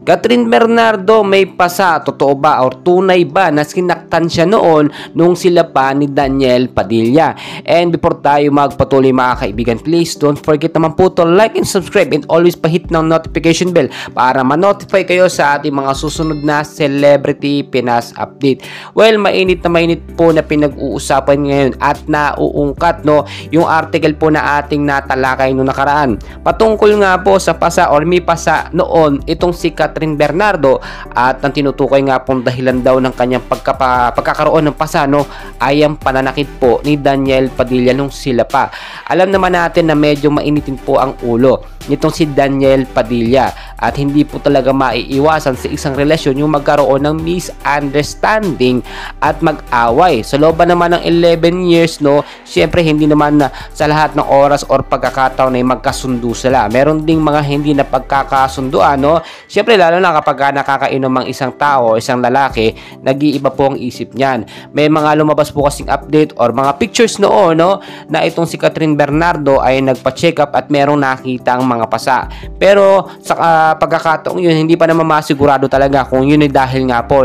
Catherine Bernardo, may pasa, totoo ba or tunay ba na sinaktan siya noon nung sila pa ni Daniel Padilla? And before tayo magpatuloy mga kaibigan, please don't forget naman po to like and subscribe and always pa-hit ng notification bell para ma-notify kayo sa ating mga susunod na Celebrity Pinas update. Well, mainit na mainit po na pinag-uusapan ngayon at nauungkat yung article po na ating natalakay noong nakaraan. Patungkol nga po sa pasa or may pasa noon itong si Catherine Bernardo at ang tinutukoy nga pong dahilan daw ng kanyang pagkakaroon ng pasa ay ang pananakit po ni Daniel Padilla nung sila pa. Alam naman natin na medyo mainitin po ang ulo nitong si Daniel Padilla at hindi po talaga maiiwasan sa isang relasyon yung magkaroon ng misunderstanding at mag-away. Sa loob naman ng 11 years, syempre hindi naman sa lahat ng oras or pagkakataon ay magkasundo sila. Meron ding mga hindi na pagkakasunduan, Syempre lalo na kapag nakakainom ang isang tao, isang lalaki, nag-iiba po ang isip niyan. May mga lumabas po kasing update or mga pictures noon, na itong si Catherine Bernardo ay nagpa-check up at merong nakita ang mga pasa. Pero sa pagkakataong yun, hindi pa naman masigurado talaga kung yun ay dahil nga po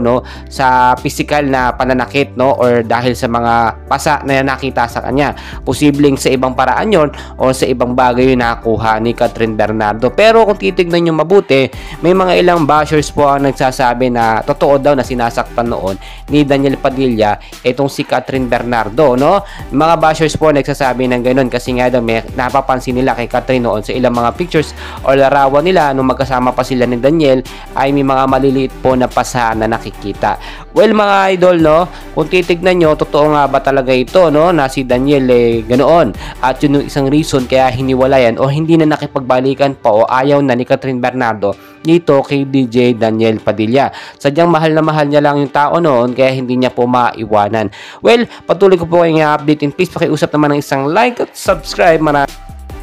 sa physical na pananakit or dahil sa mga pasa na nakita sa kanya. Posibleng sa ibang paraan yun o sa ibang bagay yung nakuha ni Catherine Bernardo. Pero kung titignan nyo mabuti, may mga ilang bashers po ang nagsasabi na totoo daw na sinasaktan noon ni Daniel Padilla itong si Catherine Bernardo. Mga bashers po nagsasabi ng ganun kasi nga daw may napapansin nila kay Catherine noon sa ilang mga pictures o larawan nila nung magkasama pa sila ni Daniel ay may mga maliliit po na pasa na nakikita. Well mga idol, kung titignan nyo, totoo nga ba talaga ito na si Daniel ganoon at yun yung isang reason kaya hiniwalayan o hindi na nakipagbalikan pa o ayaw na ni Catherine Bernardo dito kay DJ Daniel Padilla. Sadyang mahal na mahal niya lang yung tao noon kaya hindi niya po maiwanan. Well, patuloy ko po kayong update and please pakiusap naman ng isang like at subscribe.